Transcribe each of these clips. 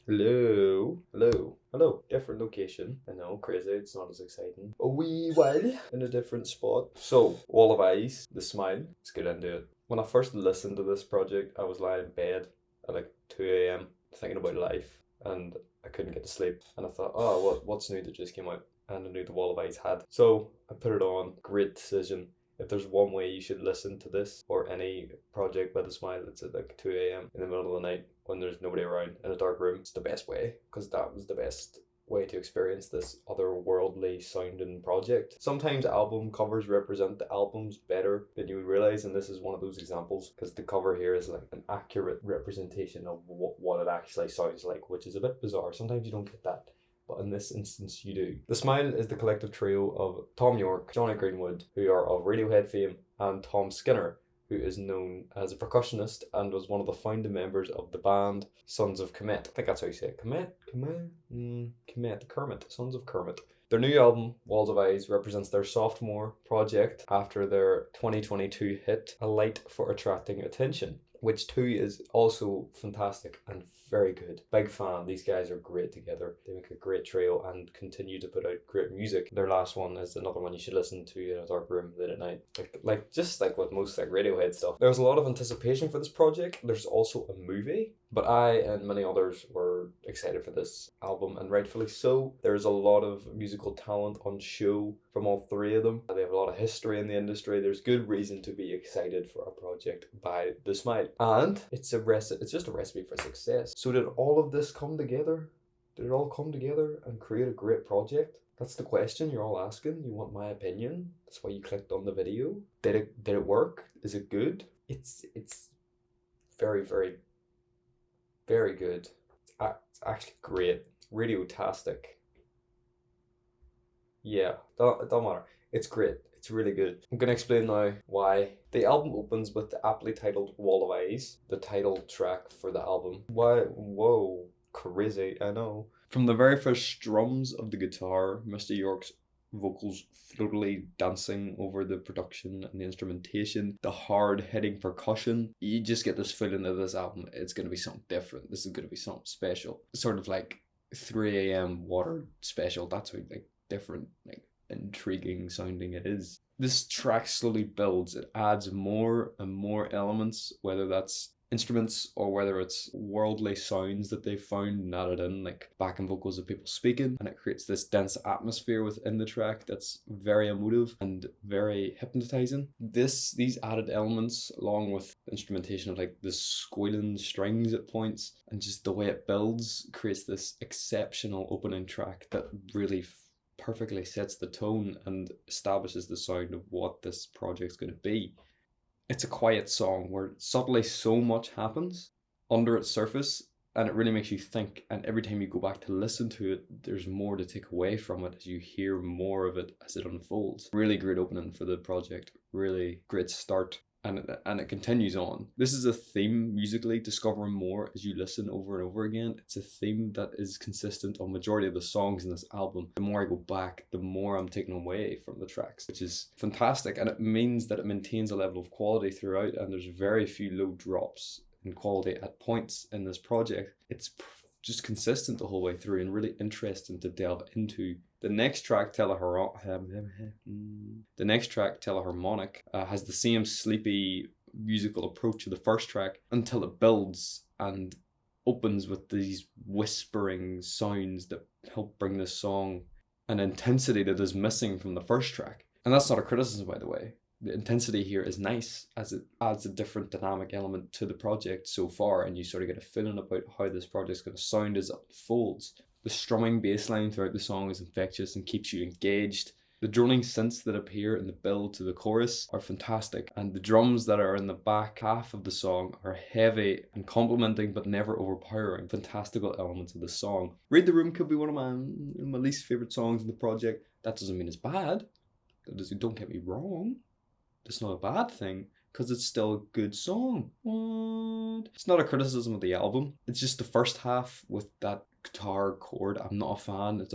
Hello, hello, hello. Different location. I know, crazy. It's not as exciting. A wee while in a different spot. So, Wall of Eyes, The Smile. Let's get into it. When I first listened to this project, I was lying in bed at like 2 a.m. thinking about life, and I couldn't get to sleep. And I thought, oh, what's new that just came out? And I knew The Wall of Eyes had. So I put it on. Great decision. If there's one way you should listen to this or any project by The Smile that's at like 2 a.m. in the middle of the night when there's nobody around in a dark room, it's the best way because that was the best way to experience this otherworldly sounding project. Sometimes album covers represent the albums better than you would realize, and this is one of those examples because the cover here is like an accurate representation of what it actually sounds like, which is a bit bizarre. Sometimes you don't get that, but in this instance you do. The Smile is the collective trio of Tom York, Johnny Greenwood, who are of Radiohead fame, and Tom Skinner, who is known as a percussionist and was one of the founding members of the band Sons of Kemet. I think that's how you say it. Kermit. Sons of Kermit. Their new album, Walls of Eyes, represents their sophomore project after their 2022 hit, A Light for Attracting Attention, which too is also fantastic and very good. Big fan. These guys are great together. They make a great trio and continue to put out great music. Their last one is another one you should listen to in a dark room late at night. Just like with most like Radiohead stuff. There was a lot of anticipation for this project. There's also a movie, but I and many others were excited for this album, and rightfully so. There's a lot of musical talent on show from all three of them. They have a lot of history in the industry. There's good reason to be excited for a project by The Smile, and it's just a recipe for success. So did all of this come together? Did it all come together and create a great project? That's the question you're all asking. You want my opinion? That's why you clicked on the video. Did it work? Is it good? It's very very very good. It's actually great. Radiotastic. Yeah, it don't matter. It's great. It's really good. I'm gonna explain now why. The album opens with the aptly titled Wall of Eyes, the title track for the album. Why? Whoa, crazy, I know. From the very first strums of the guitar, Mr. York's vocals floatily dancing over the production and the instrumentation, the hard hitting percussion. You just get this feeling that this album, it's gonna be something different. This is gonna be something special. Sort of like 3 a.m. water special. That's how like different, like intriguing sounding it is. This track slowly builds. It adds more and more elements, whether that's instruments or whether it's worldly sounds that they've found and added in, like backing vocals of people speaking, and it creates this dense atmosphere within the track that's very emotive and very hypnotizing. These added elements, along with instrumentation of like the squealing strings at points and just the way it builds, creates this exceptional opening track that really perfectly sets the tone and establishes the sound of what this project's going to be. It's a quiet song where subtly so much happens under its surface, and it really makes you think, and every time you go back to listen to it, there's more to take away from it as you hear more of it as it unfolds. Really great opening for the project, really great start, and it continues on. This is a theme musically, discovering more as you listen over and over again. It's a theme that is consistent on majority of the songs in this album. The more I go back, the more I'm taken away from the tracks, which is fantastic, and it means that it maintains a level of quality throughout, and there's very few low drops in quality at points in this project. It's just consistent the whole way through and really interesting to delve into. The next track, Teleharmonic, has the same sleepy musical approach to the first track until it builds and opens with these whispering sounds that help bring this song an intensity that is missing from the first track. And that's not a criticism, by the way. The intensity here is nice as it adds a different dynamic element to the project so far, and you sort of get a feeling about how this project's going to sound as it unfolds. The strumming bass line throughout the song is infectious and keeps you engaged. The droning synths that appear in the build to the chorus are fantastic, and the drums that are in the back half of the song are heavy and complementing but never overpowering. Fantastical elements of the song. Read the Room could be one of my least favourite songs in the project. That doesn't mean it's bad. Don't get me wrong. It's not a bad thing, because it's still a good song. What? It's not a criticism of the album. It's just the first half with that guitar chord. I'm not a fan. It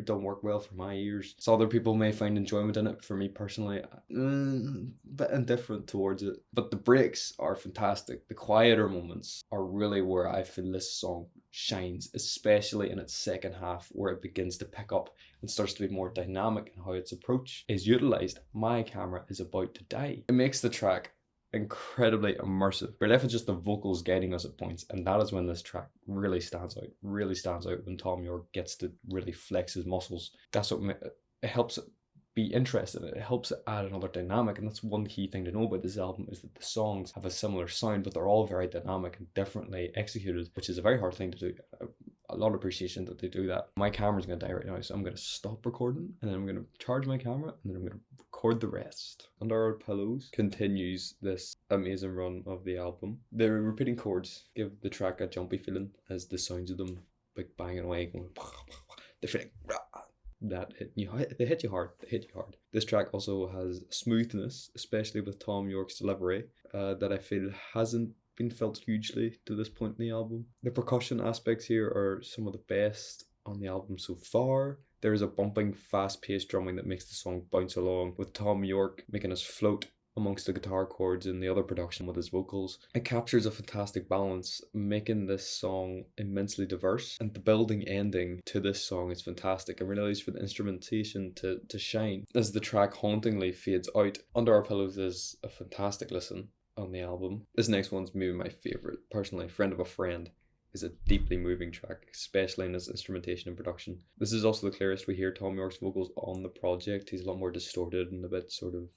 don't work well for my ears. So other people may find enjoyment in it. For me personally, bit indifferent towards it. But the breaks are fantastic. The quieter moments are really where I feel this song shines, especially in its second half where it begins to pick up and starts to be more dynamic in how its approach is utilized. My camera is about to die. It makes the track incredibly immersive. But if it's just the vocals guiding us at points, and that is when this track really stands out when Thom Yorke gets to really flex his muscles. That's what it helps it be interesting. It helps it add another dynamic, and that's one key thing to know about this album, is that the songs have a similar sound, but they're all very dynamic and differently executed, which is a very hard thing to do. A lot of appreciation that they do that. My camera's gonna die right now, so I'm gonna stop recording, and then I'm gonna charge my camera, and then I'm gonna record the rest. Under Our Pillows continues this amazing run of the album. The repeating chords give the track a jumpy feeling as the sounds of them like banging away, going the feeling that they hit you hard. This track also has smoothness, especially with Thom Yorke's delivery, that I feel hasn't been felt hugely to this point in the album. The percussion aspects here are some of the best on the album so far. There is a bumping, fast-paced drumming that makes the song bounce along, with Thom Yorke making us float amongst the guitar chords and the other production with his vocals. It captures a fantastic balance, making this song immensely diverse, and the building ending to this song is fantastic and relies for the instrumentation to shine as the track hauntingly fades out. Under Our Pillows is a fantastic listen on the album. This next one's maybe my favourite. Personally, Friend of a Friend is a deeply moving track, especially in its instrumentation and production. This is also the clearest we hear Thom Yorke's vocals on the project. He's a lot more distorted and a bit sort of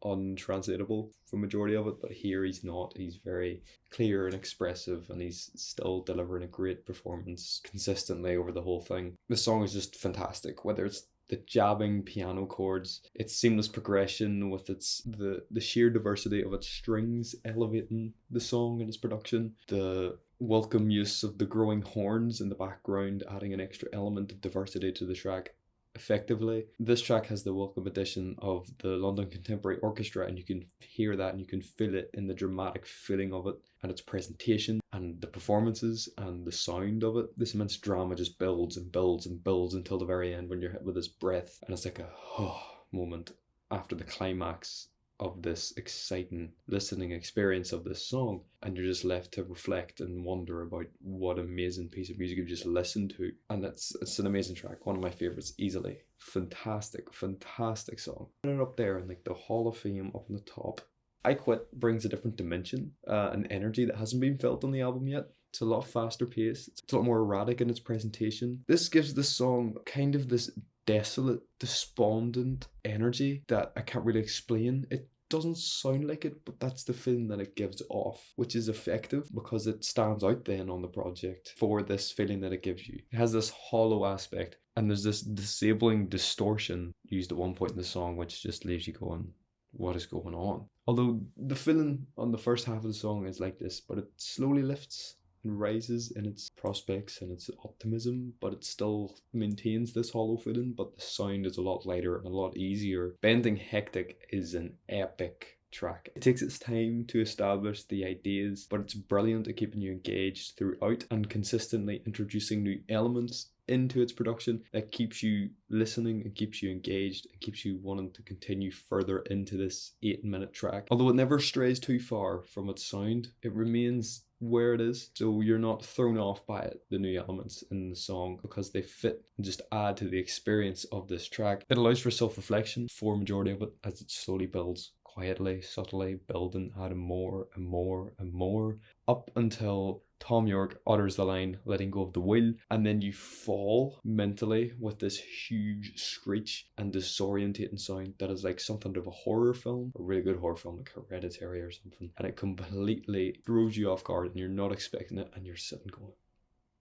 untranslatable for majority of it, but here he's not. He's very clear and expressive, and he's still delivering a great performance consistently over the whole thing. The song is just fantastic, whether it's the jabbing piano chords, its seamless progression with the sheer diversity of its strings elevating the song and its production, the welcome use of the growing horns in the background adding an extra element of diversity to the track. Effectively, this track has the welcome addition of the London Contemporary Orchestra, and you can hear that and you can feel it in the dramatic feeling of it and its presentation and the performances and the sound of it. This immense drama just builds and builds and builds until the very end when you're hit with this breath, and it's like a moment after the climax of this exciting listening experience of this song, and you're just left to reflect and wonder about what amazing piece of music you've just listened to. And it's an amazing track, one of my favorites easily. Fantastic song. Put it up there in like the Hall of Fame up on the top. I Quit brings a different dimension, an energy that hasn't been felt on the album yet. It's a lot faster paced, it's a lot more erratic in its presentation. This gives the song kind of this desolate, despondent energy that I can't really explain. It doesn't sound like it, but that's the feeling that it gives off, which is effective because it stands out then on the project for this feeling that it gives you. It has this hollow aspect, and there's this disabling distortion used at one point in the song, which just leaves you going, what is going on? Although the feeling on the first half of the song is like this, but it slowly lifts and rises in its prospects and its optimism, but it still maintains this hollow feeling, but the sound is a lot lighter and a lot easier. Bending Hectic is an epic track. It takes its time to establish the ideas, but it's brilliant at keeping you engaged throughout and consistently introducing new elements into its production that keeps you listening and keeps you engaged and keeps you wanting to continue further into this 8-minute track. Although it never strays too far from its sound, it remains where it is, so you're not thrown off by it, the new elements in the song, because they fit and just add to the experience of this track. It allows for self-reflection for majority of it as it slowly builds, quietly, subtly, building, adding more and more and more, up until Thom Yorke utters the line, letting go of the wheel, and then you fall mentally with this huge screech and disorientating sound that is like something of a horror film, a really good horror film like Hereditary or something, and it completely throws you off guard and you're not expecting it, and you're sitting going,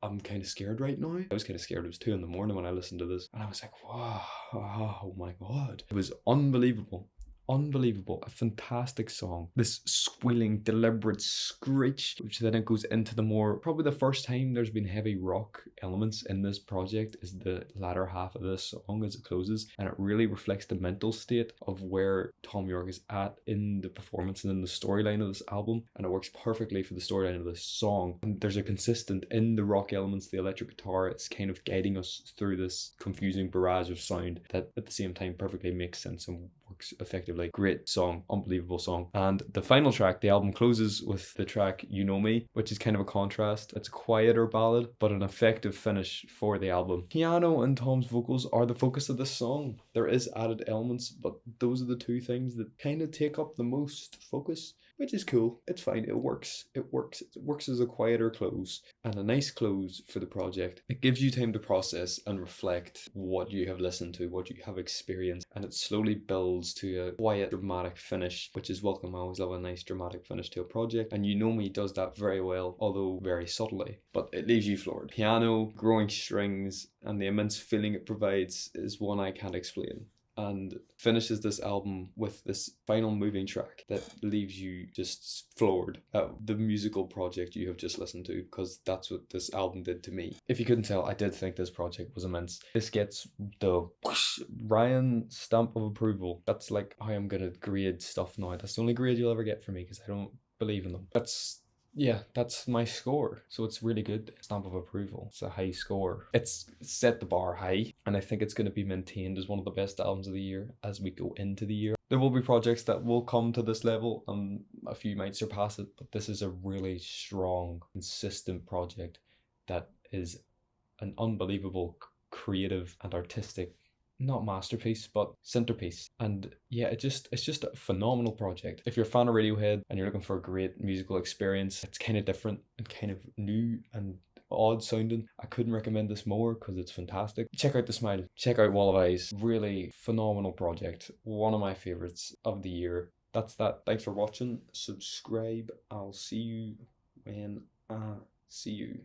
I'm kind of scared right now. I was kind of scared. It was 2 a.m. when I listened to this, and I was like, wow, oh my god. It was unbelievable. A fantastic song. This squealing, deliberate screech, which then it goes into the more, probably the first time there's been heavy rock elements in this project is the latter half of this song as it closes, and it really reflects the mental state of where Thom Yorke is at in the performance and in the storyline of this album, and it works perfectly for the storyline of this song. And there's a consistent in the rock elements, the electric guitar, it's kind of guiding us through this confusing barrage of sound that at the same time perfectly makes sense and works effectively. Great song, unbelievable song. And the final track, the album closes with the track You Know Me, which is kind of a contrast. It's a quieter ballad, but an effective finish for the album. Piano and Tom's vocals are the focus of this song. There is added elements, but those are the two things that kind of take up the most focus, which is cool. It's fine. It works. It works as a quieter close and a nice close for the project. It gives you time to process and reflect what you have listened to, what you have experienced, and it slowly builds to a quiet, dramatic finish, which is welcome. I always love a nice dramatic finish to a project, and You Know Me does that very well, although very subtly, but it leaves you floored. Piano, growing strings, and the immense feeling it provides is one I can't explain, and finishes this album with this final moving track that leaves you just floored at the musical project you have just listened to, because that's what this album did to me. If you couldn't tell, I did think this project was immense. This gets the whoosh, Ryan stamp of approval. That's like how I'm gonna grade stuff now. That's the only grade you'll ever get from me, because I don't believe in them. That's my score. So it's really good. Stamp of approval. It's a high score. It's set the bar high, and I think it's going to be maintained as one of the best albums of the year as we go into the year. There will be projects that will come to this level, and a few might surpass it, but this is a really strong, consistent project that is an unbelievable creative and artistic, not masterpiece, but centerpiece. And yeah, it's just a phenomenal project. If you're a fan of Radiohead and you're looking for a great musical experience, it's kind of different and kind of new and odd sounding, I couldn't recommend this more because it's fantastic. Check out The Smile, check out Wall of Eyes. Really phenomenal project. One of my favorites of the year. That's that. Thanks for watching. Subscribe. I'll see you when I see you.